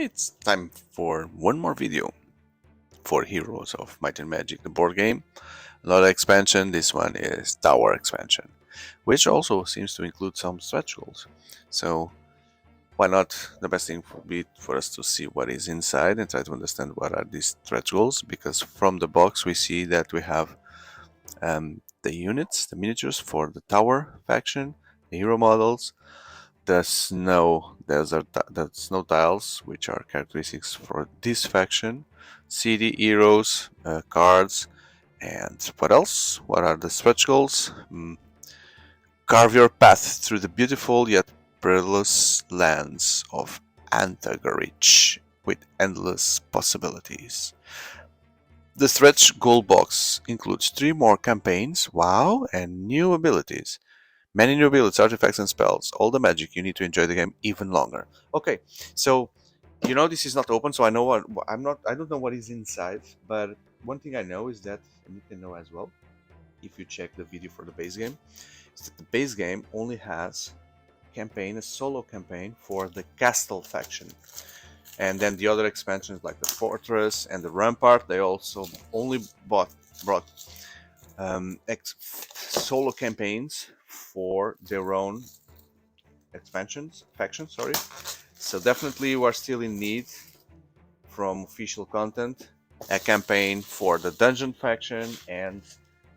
It's time for one more video for Heroes of Might and Magic, the board game. Another expansion, this one is Tower expansion, which also seems to include some stretch goals. So why not? The best thing would be for us to see what is inside and try to understand what are these stretch goals, because from the box we see that we have the units, the miniatures for the Tower faction, the hero models, the snow the snow tiles, which are characteristics for this faction, city heroes, cards, and what else? What are the stretch goals? Carve your path through the beautiful yet perilous lands of Antagarich with endless possibilities. The stretch goal box includes 3 more campaigns, wow, and new abilities. Many new abilities, artifacts, and spells. All the magic you need to enjoy the game even longer. Okay, so this is not open, so I know I don't know what is inside, but one thing I know is that, and you can know as well, if you check the video for the base game, is that the base game only has a solo campaign for the Castle faction. And then the other expansions like the Fortress and the Rampart, they also only brought solo campaigns for their own factions. Sorry. So definitely we're still in need from official content, a campaign for the Dungeon faction and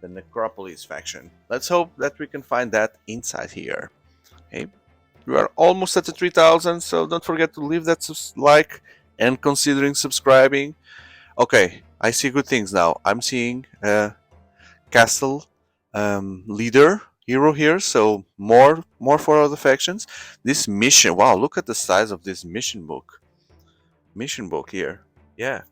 the Necropolis faction. Let's hope that we can find that inside here. Okay, we are almost at the 3,000, so don't forget to leave that like and considering subscribing. Okay, I see good things now. I'm seeing castle leader hero here, so more for other factions. This mission, wow, look at the size of this mission book here. Yeah,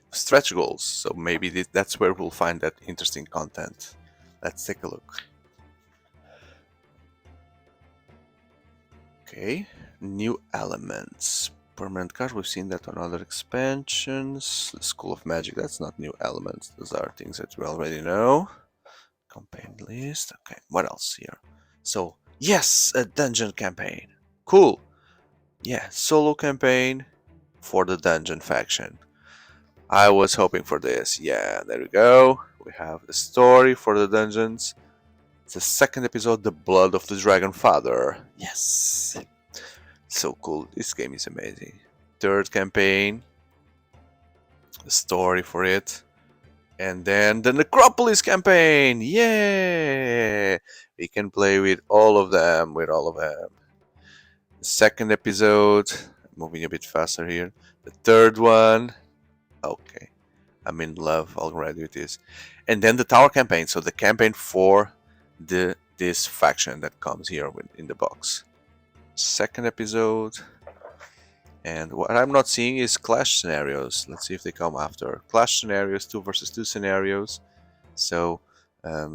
stretch goals, so maybe that's where we'll find that interesting content. Let's take a look. Okay, new elements, permanent card. We've seen that on other expansions. The School of Magic, that's not new elements, those are things that we already know. Campaign list. Okay, what else here? So, yes, a dungeon campaign. Cool. Yeah, solo campaign for the dungeon faction. I was hoping for this. Yeah, there we go. We have the story for the dungeons. It's the second episode, The Blood of the Dragon Father. Yes. So cool. This game is amazing. Third campaign. The story for it. And then the Necropolis campaign! Yeah! We can play with all of them, The second episode, moving a bit faster here. The third one, okay, I'm in love already with this. And then the Tower campaign, so the campaign for this faction that comes here in the box. Second episode. And what I'm not seeing is clash scenarios. Let's see if they come after. Clash scenarios, 2 versus 2 scenarios. So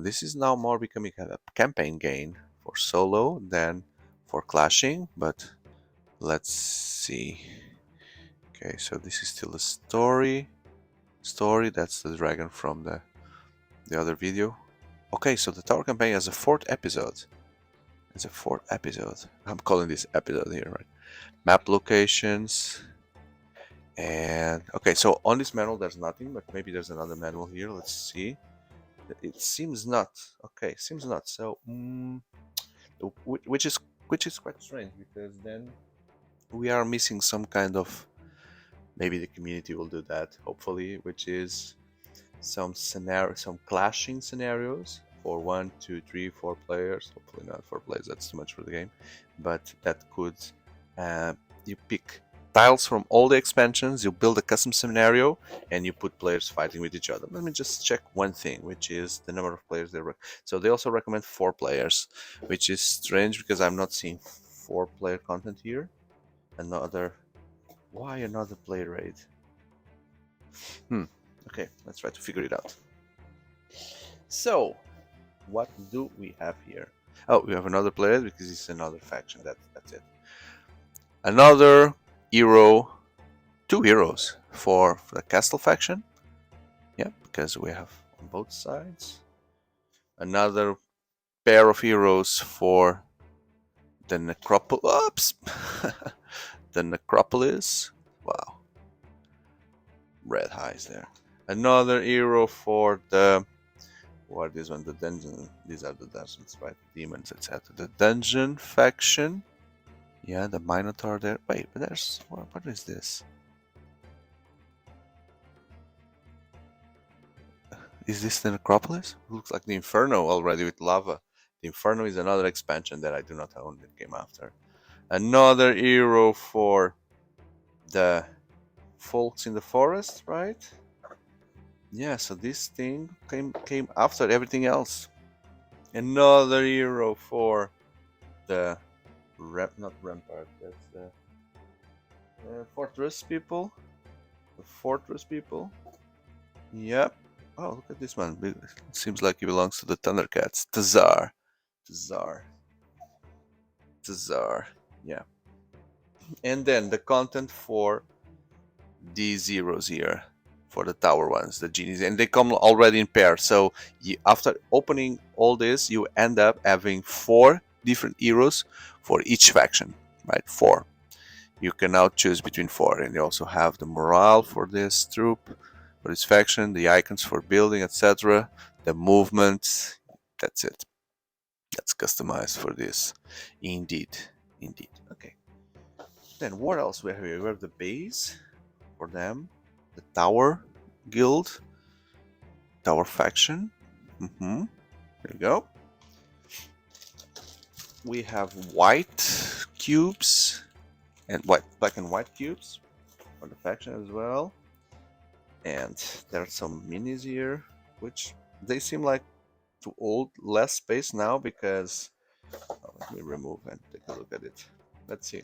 this is now more becoming a campaign game for solo than for clashing, but let's see. Okay, so this is still a story. That's the dragon from the other video. Okay, so the Tower campaign has a 4th episode. It's a 4th episode. I'm calling this episode here, right? Map locations. And okay, so on this manual there's nothing, but maybe there's another manual here. Let's see. It seems not. Okay, seems not. So, which is quite strange, because then we are missing some kind of. Maybe the community will do that. Hopefully, which is some clashing scenarios for 1, 2, 3, 4 players. Hopefully not 4 players. That's too much for the game. But that could you pick tiles from all the expansions, you build a custom scenario, and you put players fighting with each other. Let me just check one thing, which is the number of players so they also recommend 4 players, which is strange because I'm not seeing 4-player content here. Why another play rate? Okay, let's try to figure it out. So what do we have here? Oh, we have another player because it's another faction. That's it. Another hero, 2 heroes for the Castle faction. Yeah, because we have on both sides. Another pair of heroes for the Necropolis. Oops! The necropolis. Wow. Red highs there. Another hero for the what is one? The dungeon. These are the dungeons, right? Demons, etc. The dungeon faction. Yeah, the Minotaur there. Wait, but there's what is this? Is this the necropolis? Looks like the Inferno already with lava. The Inferno is another expansion that I do not own that came after. Another hero for the folks in the forest, right? Yeah, so this thing came after everything else. Another hero for the not rampart, that's the fortress people. The fortress people. Yep. Oh, look at this one. It seems like he belongs to the Thundercats. Tazar. Yeah. And then the content for these zeros here, for the tower ones, the genies, and they come already in pairs. So after opening all this, you end up having 4 different heroes for each faction, right? 4. You can now choose between 4, and you also have the morale for this troop, for this faction, the icons for building, etc., the movements. That's it. That's customized for this. Indeed. Okay. Then what else we have here? We have the base for them, the tower guild, tower faction. There you go. We have white cubes and black and white cubes for the faction as well. And there are some minis here, which they seem like too old, less space now because let me remove and take a look at it. Let's see.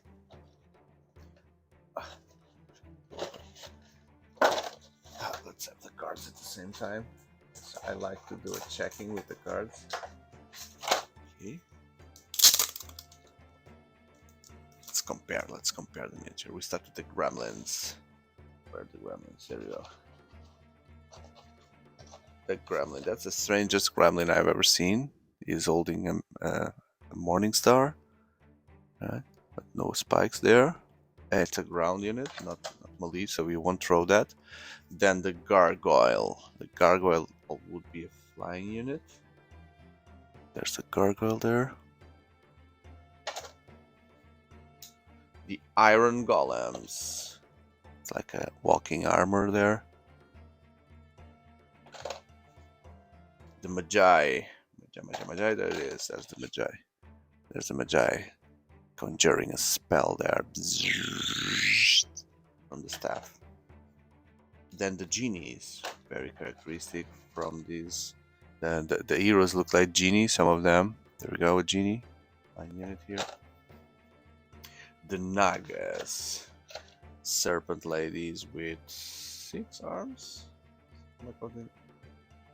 Let's have the cards at the same time. So I like to do a checking with the cards. Okay. Let's compare the miniature. We start with the gremlins. Where are the gremlins? Here we go. The gremlin. That's the strangest gremlin I've ever seen. He's holding a morning star. Right? But no spikes there. It's a ground unit, not melee, so we won't throw that. Then the gargoyle. The gargoyle would be a flying unit. There's a gargoyle there. The iron golems. It's like a walking armor there. The magi. Magi, there it is. There's the magi. There's the magi. Conjuring a spell there. From the staff. Then the genies. Very characteristic from these. The heroes look like genies, some of them. There we go, a genie. Fine unit here. The nagas. Serpent ladies with 6 arms.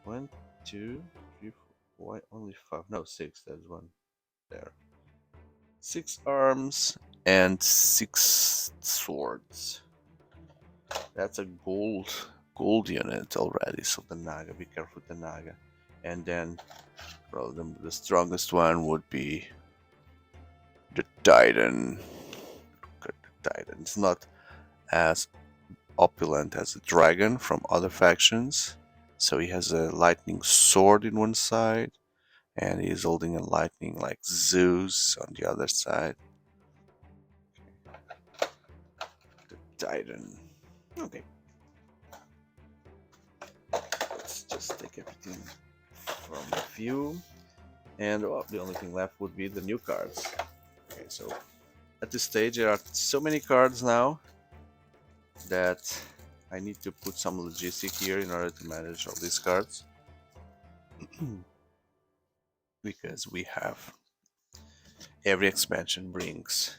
1, 2, 3, 4. Why only 5? No, 6. There's one there. 6 arms and 6 swords. That's a gold unit already. So the naga, be careful with the naga. And then, probably the strongest one would be the titan. The titan. It's not as opulent as a dragon from other factions. So he has a lightning sword in one side, and he's holding a lightning like Zeus on the other side. The Titan. Okay. Let's just take everything from view. And the only thing left would be the new cards. Okay, so at this stage there are so many cards now that I need to put some logistic here in order to manage all these cards. Because we have every expansion brings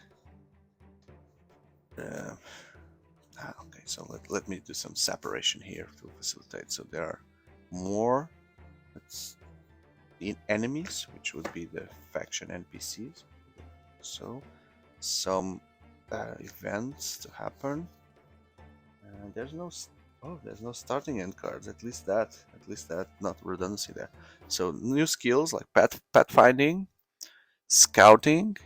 okay, so let me do some separation here to facilitate. So there are more enemies, which would be the faction NPCs. So some events to happen. There's no starting end cards. At least that not redundancy there. So new skills like pathfinding, scouting,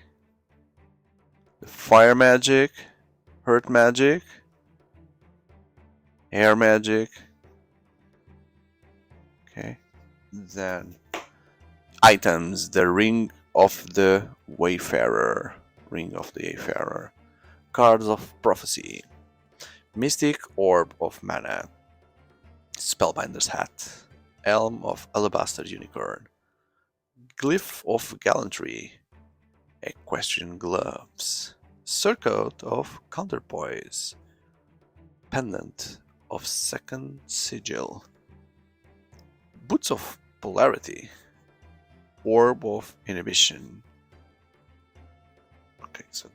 the fire magic, Hurt magic, air magic. Okay. Then items, the Ring of the Wayfarer. Ring of the Wayfarer. Cards of Prophecy. Mystic Orb of Mana. Spellbinder's Hat. Elm of Alabaster Unicorn. Glyph of Gallantry. Equestrian Gloves. Surcoat of Counterpoise. Pendant of Second Sigil. Boots of Polarity. Orb of Inhibition. Okay, so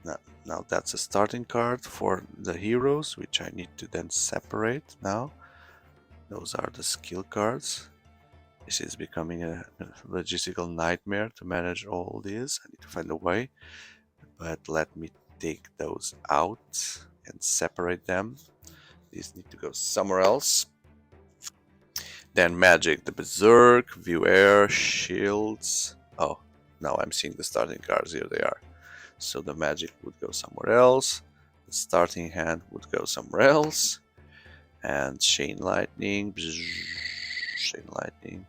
now that's a starting card for the heroes, which I need to then separate now. Those are the skill cards. This is becoming a logistical nightmare to manage all this. I need to find a way, but let me take those out and separate them. These need to go somewhere else. Then magic, the Berserk, View Air, Shields. Oh, now I'm seeing the starting cards. Here they are. So the magic would go somewhere else. The starting hand would go somewhere else. And Chain Lightning. Chain Lightning.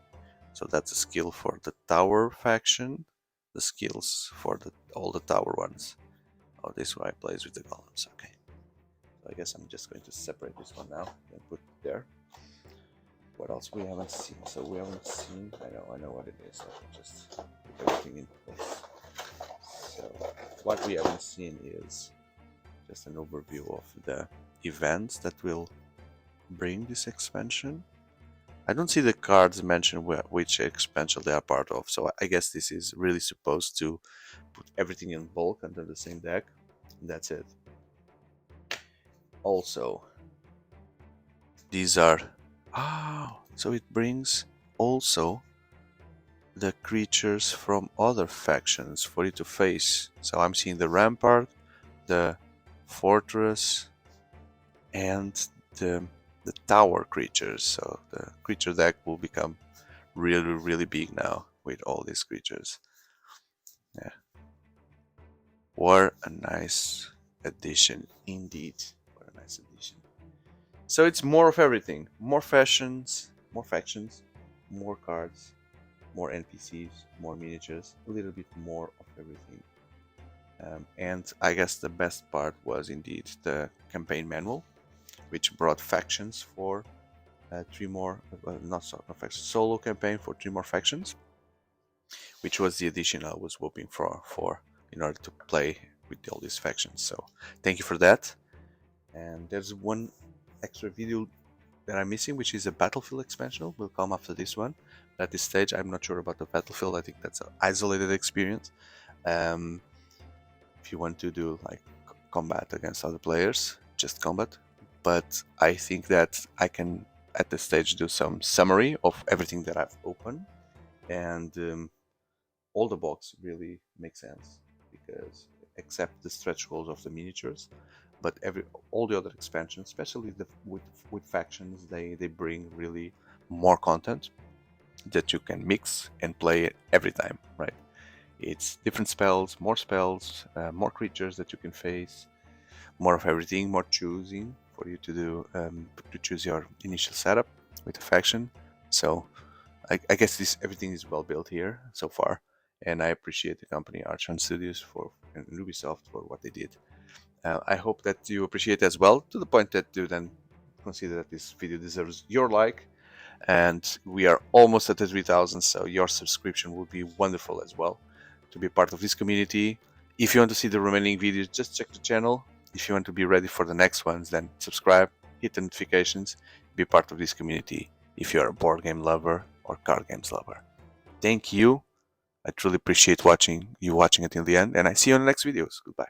So that's a skill for the tower faction. The skills for all the tower ones. Oh, this one plays with the golems. Okay. So I guess I'm just going to separate this one now and put it there. What else we haven't seen? So we haven't seen. I know what it is. Let me just put everything in place. So what we haven't seen is just an overview of the events that will bring this expansion. I don't see the cards mention which expansion they are part of, so I guess this is really supposed to put everything in bulk under the same deck. That's it. Also, these are... Oh, so it brings also the creatures from other factions for you to face. So I'm seeing the Rampart, the Fortress, and the tower creatures. So the creature deck will become really big now with all these creatures. Yeah. What a nice addition indeed. What a nice addition. So it's more of everything. More factions, more cards, more NPCs, more miniatures, a little bit more of everything. And I guess the best part was indeed the campaign manual, which brought factions for 3 more, solo campaign for 3 more factions, which was the addition I was hoping for in order to play with all these factions. So thank you for that. And there's one extra video that I'm missing, which is a Battlefield expansion. Will come after this one. At this stage, I'm not sure about the Battlefield. I think that's an isolated experience. If you want to do like combat against other players, just combat. But I think that I can at this stage do some summary of everything that I've opened, and all the box really makes sense, because except the stretch goals of the miniatures, but all the other expansions, especially with factions, they bring really more content that you can mix and play every time, right? It's different spells, more creatures that you can face, more of everything, more choosing for you to do, to choose your initial setup with a faction. So I guess everything is well built here so far, and I appreciate the company Archon Studios and Ubisoft for what they did. I hope that you appreciate it as well, to the point that you then consider that this video deserves your like. And we are almost at the 3,000, so your subscription would be wonderful as well to be part of this community. If you want to see the remaining videos, just check the channel. If you want to be ready for the next ones, then subscribe, hit the notifications, be part of this community if you're a board game lover or card games lover. Thank you. I truly appreciate you watching until the end, and I see you in the next videos. Goodbye.